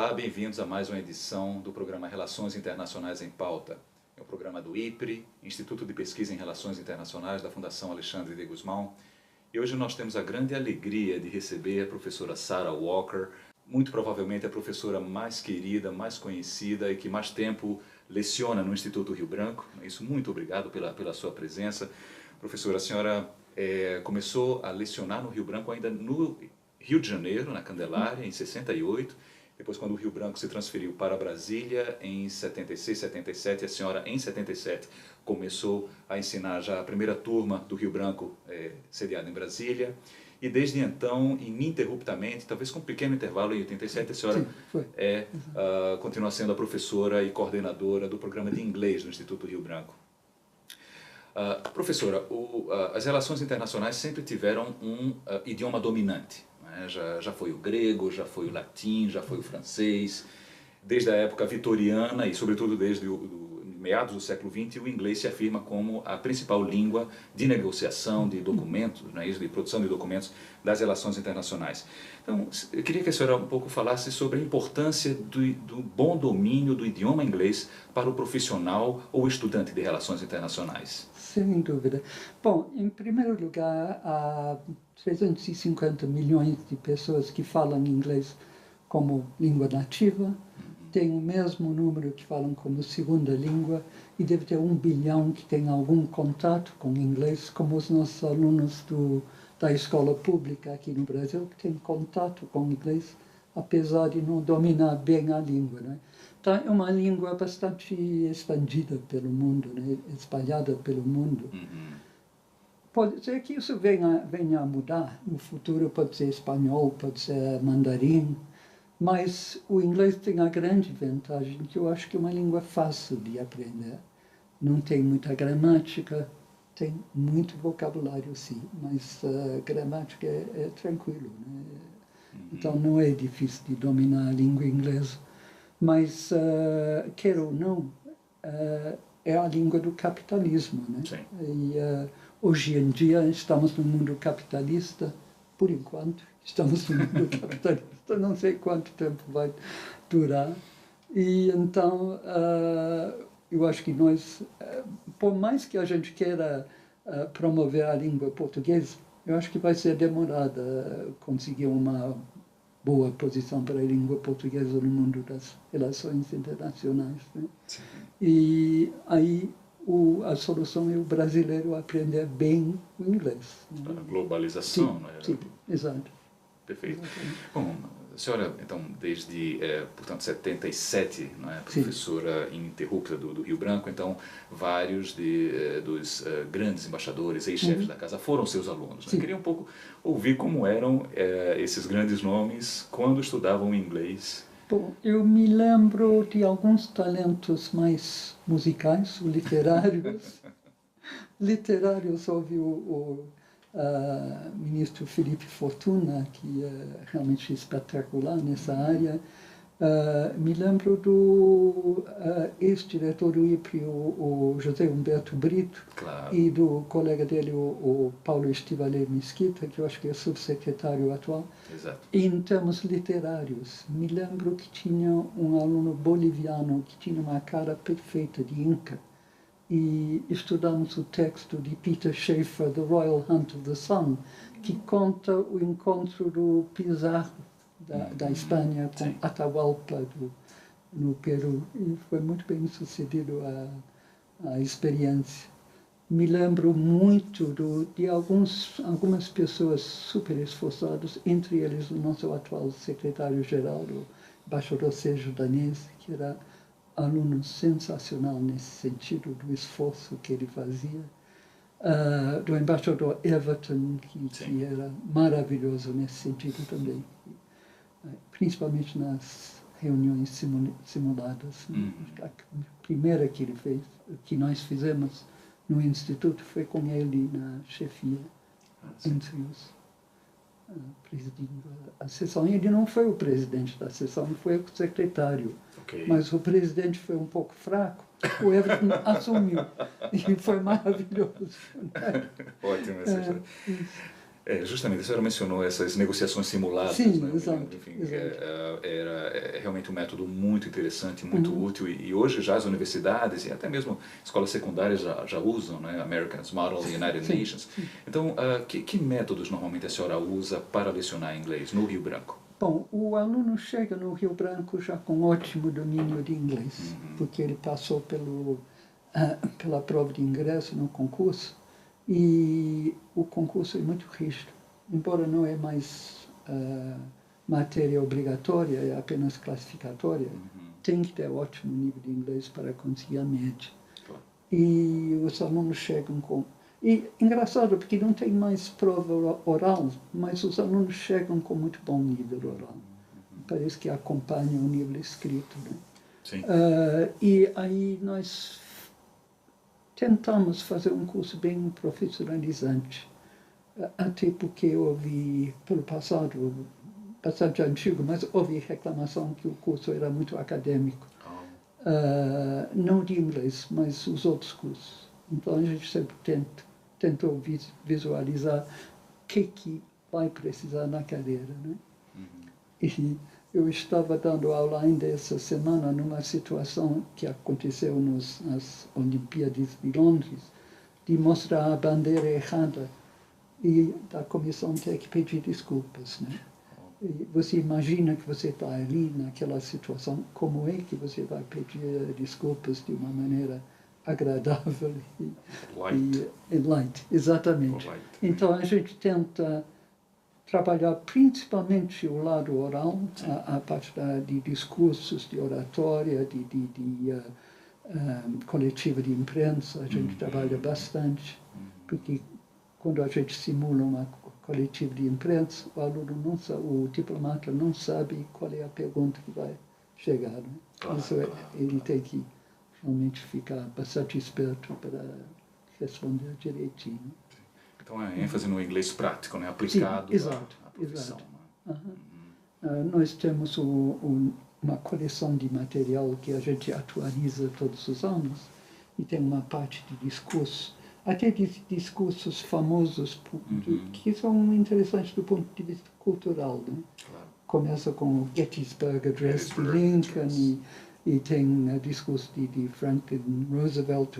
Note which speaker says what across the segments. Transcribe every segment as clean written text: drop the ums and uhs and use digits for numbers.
Speaker 1: Olá, bem-vindos a mais uma edição do programa Relações Internacionais em Pauta. É o programa do IPRE, Instituto de Pesquisa em Relações Internacionais da Fundação Alexandre de Gusmão. E hoje nós temos a grande alegria de receber a professora Sarah Walker, muito provavelmente a professora mais querida, mais conhecida e que mais tempo leciona no Instituto Rio Branco. Isso, muito obrigado pela sua presença. Professora, a senhora começou a lecionar no Rio Branco ainda no Rio de Janeiro, na Candelária, em 68. Depois, quando o Rio Branco se transferiu para Brasília, em 76, 77, a senhora, em 77, começou a ensinar já a primeira turma do Rio Branco, sediada em Brasília. E desde então, ininterruptamente, talvez com um pequeno intervalo, em 87, a senhora continua sendo a professora e coordenadora do programa de inglês do Instituto Rio Branco. Professora, as relações internacionais sempre tiveram um idioma dominante. Já foi o grego, já foi o latim, já foi o francês. Desde a época vitoriana e, sobretudo, desde meados do século XX, o inglês se afirma como a principal língua de negociação de documentos, de produção de documentos das relações internacionais. Então, eu queria que a senhora um pouco falasse sobre a importância do bom domínio do idioma inglês para o profissional ou estudante de relações internacionais.
Speaker 2: Sem dúvida. Bom, em primeiro lugar, há 350 milhões de pessoas que falam inglês como língua nativa, tem o mesmo número que falam como segunda língua e deve ter 1 bilhão que tem algum contato com inglês, como os nossos alunos da escola pública aqui no Brasil, que têm contato com inglês, apesar de não dominar bem a língua, né? Então, é uma língua bastante expandida pelo mundo, né? Espalhada pelo mundo. Pode ser que isso venha a mudar. No futuro pode ser espanhol, pode ser mandarim, mas o inglês tem a grande vantagem que eu acho que é uma língua fácil de aprender. Não tem muita gramática, tem muito vocabulário, sim, mas a gramática é tranquilo, né? Então não é difícil de dominar a língua inglesa. Mas, quer ou não, é a língua do capitalismo, né?
Speaker 1: Sim.
Speaker 2: E hoje em dia estamos no mundo capitalista, por enquanto, estamos no mundo capitalista, não sei quanto tempo vai durar. E então, eu acho que nós, por mais que a gente queira promover a língua portuguesa, eu acho que vai ser demorada conseguir uma boa posição para a língua portuguesa no mundo das relações internacionais, né? E aí a solução é o brasileiro aprender bem o inglês, né?
Speaker 1: A globalização,
Speaker 2: sim,
Speaker 1: não é?
Speaker 2: Sim, exato.
Speaker 1: Perfeito.
Speaker 2: Exatamente.
Speaker 1: Bom, a senhora, então, desde, portanto, 77, não é, professora ininterrupta do Rio Branco, então, vários dos grandes embaixadores, ex-chefes da casa, foram seus alunos, né? Eu queria um pouco ouvir como eram esses grandes nomes quando estudavam inglês.
Speaker 2: Bom, eu me lembro de alguns talentos mais musicais, literários. Literários, houve o ministro Felipe Fortuna, que é realmente espetacular nessa área. Me lembro do ex-diretor do IPRE, o José Humberto Brito,
Speaker 1: Claro.
Speaker 2: E do colega dele, o Paulo Estivalé Mesquita, que eu acho que é subsecretário atual.
Speaker 1: Exato.
Speaker 2: Em termos literários, me lembro que tinha um aluno boliviano que tinha uma cara perfeita de Inca. E estudamos o texto de Peter Schaefer, The Royal Hunt of the Sun, que conta o encontro do Pizarro, da Espanha, com Atahualpa, no Peru. E foi muito bem sucedido a experiência. Me lembro muito de algumas pessoas super esforçadas, entre eles o nosso atual secretário-geral, o embaixador Sérgio Danese, que era aluno sensacional nesse sentido, do esforço que ele fazia. Do embaixador Everton, que era maravilhoso nesse sentido também. Principalmente nas reuniões simuladas. A primeira que ele fez, que nós fizemos no Instituto, foi com ele na chefia, entre os presidindo a sessão. Ele não foi o presidente da sessão, ele foi o secretário. Mas o presidente foi um pouco fraco, o Everton assumiu. E foi maravilhoso.
Speaker 1: Ótimo essa história. Justamente, a senhora mencionou essas negociações simuladas,
Speaker 2: Sim,
Speaker 1: né?
Speaker 2: exato.
Speaker 1: Enfim,
Speaker 2: Exato.
Speaker 1: era realmente um método muito interessante, muito útil, e hoje já as universidades e até mesmo escolas secundárias já usam, né? American's Model, United
Speaker 2: Sim,
Speaker 1: Nations.
Speaker 2: sim.
Speaker 1: Então, que métodos normalmente a senhora usa para lecionar inglês no Rio Branco?
Speaker 2: Bom, o aluno chega no Rio Branco já com ótimo domínio de inglês, porque ele passou pela prova de ingresso no concurso, e o concurso é muito rígido. Embora não é mais matéria obrigatória, é apenas classificatória, tem que ter ótimo nível de inglês para conseguir a média.
Speaker 1: Claro.
Speaker 2: E os alunos chegam com... E engraçado, porque não tem mais prova oral, mas os alunos chegam com muito bom nível oral. Parece que acompanha o nível escrito, né?
Speaker 1: Sim.
Speaker 2: E aí nós tentamos fazer um curso bem profissionalizante, até porque houve, pelo passado, bastante antigo, mas houve reclamação que o curso era muito acadêmico. Não de inglês, mas os outros cursos. Então a gente sempre tentou visualizar o que vai precisar na cadeira, né? E eu estava dando aula ainda essa semana numa situação que aconteceu nas Olimpíadas de Londres, de mostrar a bandeira errada e da comissão ter que pedir desculpas, né? E você imagina que você está ali naquela situação, como é que você vai pedir desculpas de uma maneira agradável e light, exatamente.
Speaker 1: Light.
Speaker 2: Então a gente tenta trabalhar principalmente o lado oral, a parte de discursos, de oratória, de coletiva de imprensa, a gente trabalha bastante, porque quando a gente simula uma coletiva de imprensa, o aluno não sabe, o diplomata não sabe qual é a pergunta que vai chegar, né? Ele tem que realmente ficar bastante esperto para responder direitinho.
Speaker 1: Então é ênfase no inglês prático, né? Aplicado à profissão.
Speaker 2: Exato. Nós temos uma coleção de material que a gente atualiza todos os anos, e tem uma parte de discurso, até de discursos famosos que são interessantes do ponto de vista cultural, né?
Speaker 1: Claro.
Speaker 2: Começa com o Gettysburg Address de Lincoln, e tem discurso de Franklin Roosevelt,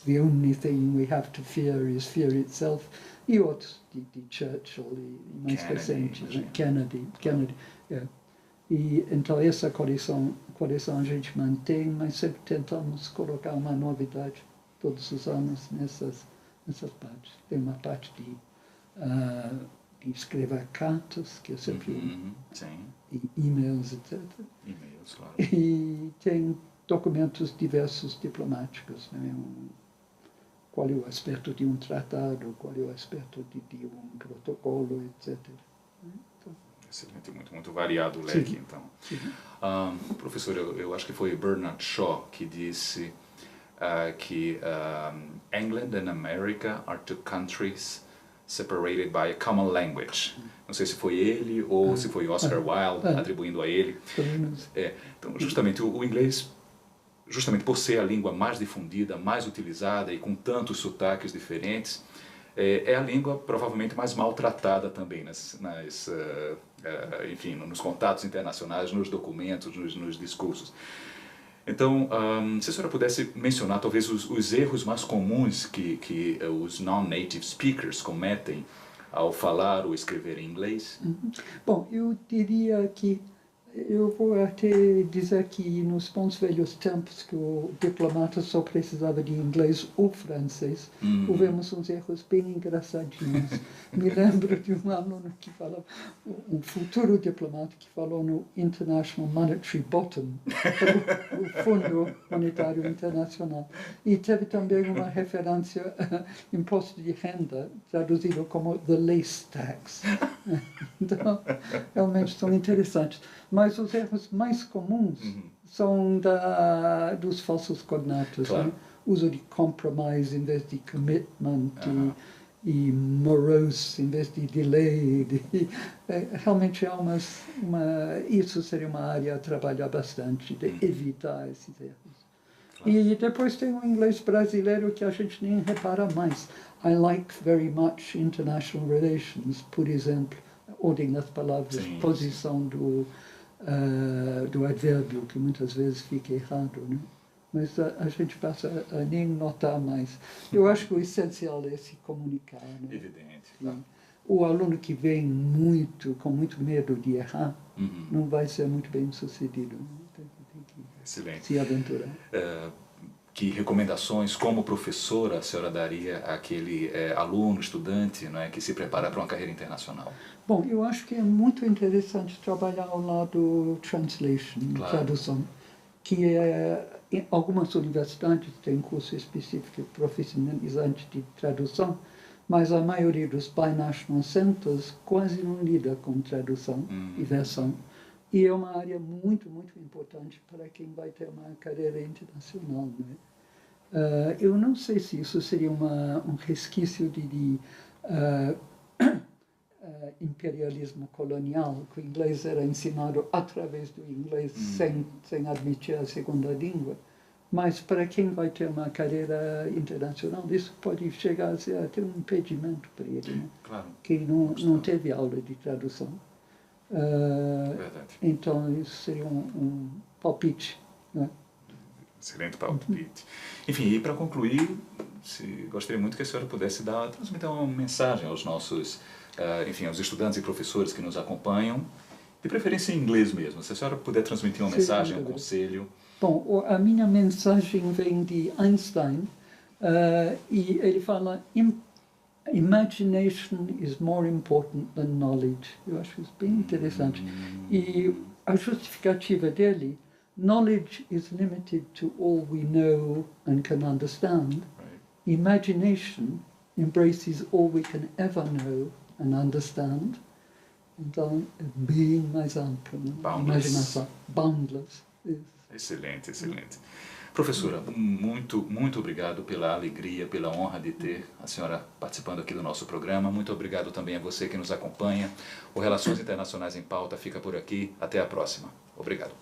Speaker 2: The Only Thing We Have to Fear is Fear Itself, e outros de Churchill, e mais recentes, né? Kennedy. E então essa coleção a gente mantém, mas sempre tentamos colocar uma novidade todos os anos nessas partes. Tem uma parte de escrever cartas, que é sempre e e-mails, etc.
Speaker 1: E-mails, claro.
Speaker 2: E tem documentos diversos diplomáticos, né? Qual é o aspecto de um tratado, qual é o aspecto de um protocolo, etc. Então,
Speaker 1: excelente, muito variado o leque, então. Professor, eu acho que foi Bernard Shaw que disse que England and America are two countries separated by a common language. Não sei se foi ele ou se foi Oscar Wilde atribuindo a ele. Então, justamente o inglês, justamente por ser a língua mais difundida, mais utilizada e com tantos sotaques diferentes, é a língua provavelmente mais maltratada também enfim, nos contatos internacionais, nos documentos, nos discursos. Então, se a senhora pudesse mencionar talvez os erros mais comuns que os non-native speakers cometem ao falar ou escrever em inglês?
Speaker 2: Bom, eu diria que eu vou até dizer que nos bons velhos tempos que o diplomata só precisava de inglês ou francês, houvemos uns erros bem engraçadinhos. Me lembro de um aluno que falava, um futuro diplomata que falou no International Monetary Bottom, o Fundo Monetário Internacional. E teve também uma referência imposto de renda, traduzido como the lace tax. Então, realmente são interessantes. Mas os erros mais comuns são dos falsos cognatos,
Speaker 1: claro.
Speaker 2: Né? Uso de compromise em vez de commitment, e morose em vez de delay. Realmente há isso seria uma área a trabalhar bastante, de evitar esses erros. E depois tem o inglês brasileiro que a gente nem repara mais. I like very much international relations, por exemplo, ordem das palavras,
Speaker 1: Sim,
Speaker 2: posição do advérbio, que muitas vezes fica errado, né? Mas a gente passa a nem notar mais. Eu acho que o essencial é se comunicar, né?
Speaker 1: Evidente.
Speaker 2: E
Speaker 1: Tá?
Speaker 2: o aluno que vem com muito medo de errar, não vai ser muito bem sucedido, né? Tem que
Speaker 1: Excelente.
Speaker 2: se aventurar.
Speaker 1: Que recomendações, como professora, a senhora daria àquele aluno, estudante, não é, que se prepara para uma carreira internacional?
Speaker 2: Bom, eu acho que é muito interessante trabalhar ao lado translation,
Speaker 1: Claro.
Speaker 2: tradução, que em algumas universidades têm curso específico profissionalizante de tradução, mas a maioria dos binational centers quase não lida com tradução e versão. E é uma área muito, muito importante para quem vai ter uma carreira internacional, né? Eu não sei se isso seria um resquício de imperialismo colonial, que o inglês era ensinado através do inglês sem admitir a segunda língua, mas para quem vai ter uma carreira internacional, isso pode chegar a ser até um impedimento para ele, né?
Speaker 1: Claro.
Speaker 2: Que não teve aula de tradução.
Speaker 1: Verdade.
Speaker 2: Então, isso seria um palpite, né?
Speaker 1: Excelente palpite. Enfim, e para concluir, gostaria muito que a senhora pudesse transmitir uma mensagem aos nossos, enfim, aos estudantes e professores que nos acompanham, de preferência em inglês mesmo. Se a senhora puder transmitir uma mensagem, um conselho.
Speaker 2: Bom, a minha mensagem vem de Einstein, e ele fala: Imagination is more important than knowledge. Eu acho isso bem interessante. E a justificativa dele: knowledge is limited to all we know and can understand.
Speaker 1: Right.
Speaker 2: Imagination embraces all we can ever know and understand. Então, é bem mais amplo, né? Imaginação. Boundless.
Speaker 1: Excelente, excelente. Professora, muito obrigado pela alegria, pela honra de ter a senhora participando aqui do nosso programa. Muito obrigado também a você que nos acompanha. O Relações Internacionais em Pauta fica por aqui. Até a próxima. Obrigado.